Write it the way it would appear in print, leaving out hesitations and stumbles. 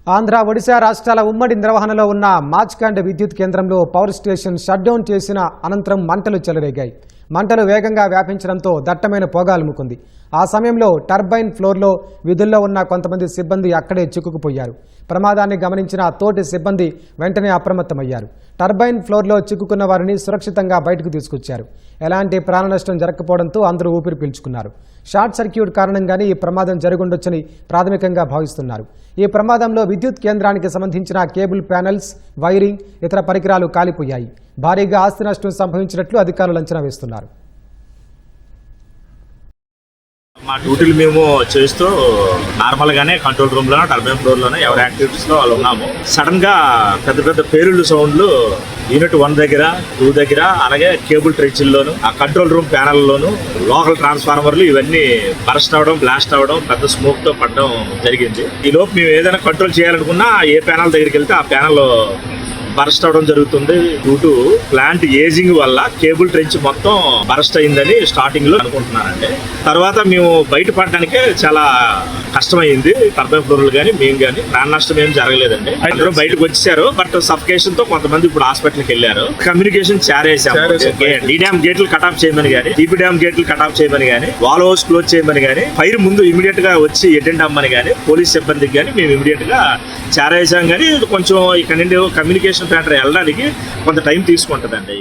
ఆంధ్ర, ఒడిశా రాష్ట్రాల ఉమ్మడి నిర్వహణలో ఉన్న మాచ్కండ్ విద్యుత్ కేంద్రంలో పవర్ స్టేషన్ షట్డౌన్ చేసిన అనంతరం మంటలు చెలరేగాయి. మంటలు వేగంగా వ్యాపించడంతో దట్టమైన పొగ అలుముకుంది. ఆ సమయంలో టర్బైన్ ఫ్లోర్లో విధుల్లో ఉన్న కొంతమంది సిబ్బంది అక్కడే చిక్కుకుపోయారు. ప్రమాదాన్ని గమనించిన తోటి సిబ్బంది వెంటనే అప్రమత్తమయ్యారు. టర్బైన్ ఫ్లోర్లో చిక్కుకున్న వారిని సురక్షితంగా బయటకు తీసుకొచ్చారు. ఎలాంటి ప్రాణ నష్టం జరగకపోవడంతో అందరూ ఊపిరి పీల్చుకున్నారు. షార్ట్ సర్క్యూట్ కారణంగానే ఈ ప్రమాదం జరుగుండొచ్చని ప్రాథమికంగా భావిస్తున్నారు. ఈ ప్రమాదంలో విద్యుత్ కేంద్రానికి సంబంధించిన కేబుల్ ప్యానెల్స్, వైరింగ్, ఇతర పరికరాలు కాలిపోయాయి. భారీగా ఆస్తి నష్టం సంభవించినట్లు అధికారులు అంచనా వేస్తున్నారు. మా డ్యూటీలు మేము చేస్తూ నార్మల్ గానే కంట్రోల్ రూమ్ లోనో టర్బైన్ ఫ్లోర్ లోనో ఎవరి యాక్టివిటీస్ లో వాళ్ళు ఉన్నాము. సడన్ గా పెద్ద పెద్ద పేలుళ్ళు సౌండ్లు యూనిట్ 1 దగ్గర, 2 దగ్గర, అలాగే కేబుల్ ట్రెచ్ల్లోను, ఆ కంట్రోల్ రూమ్ ప్యానల్ లోను, లోకల్ ట్రాన్స్ఫార్మర్లు ఇవన్నీ బరస్ట్ అవడం, బ్లాస్ట్ అవడం, పెద్ద స్మోక్ తో పడడం జరిగింది. ఈ లోపు మేము ఏదైనా కంట్రోల్ చేయాలనుకున్నా ఏ ప్యానల్ దగ్గరికి వెళ్తే ఆ ప్యానల్ బరస్ట్ అవడం జరుగుతుంది. డ్యూ టు ప్లాంట్ ఏజింగ్ వల్ల కేబుల్ ట్రెంచ్ మొత్తం బరస్ట్ అయిందని స్టార్టింగ్ లో అనుకుంటున్నానండి. తర్వాత మేము బయటపడడానికే చాలా కష్టమైంది. టర్బైన్ ఫ్లోర్లు కానీ మేము కానీ ప్రాణ నష్టం ఏం జరగలేదండి. అందరూ బయటకు వచ్చారు. బట్ సఫికేషన్ తో కొంతమంది ఇప్పుడు హాస్పిటల్కి వెళ్ళారు. కమ్యూనికేషన్ చారేసాము. డి డ్యామ్ గేట్లు కటాఫ్ చేయమని కానీ, టీపీ డ్యామ్ గేట్లు కటాఫ్ చేయమని కానీ, వాల్ హౌస్ క్లోజ్ చేయమని కానీ, ఫైర్ ముందు ఇమీడియట్ గా వచ్చి అటెండ్ అమ్మని కానీ, పోలీస్ సిబ్బందికి కానీ మేము ఇమీడియట్ గా చారేసాం. కానీ కొంచెం ఇక్కడ నుండి కమ్యూనికేషన్ సెంటర్ వెళ్ళడానికి కొంత టైం తీసుకుంటుందండి.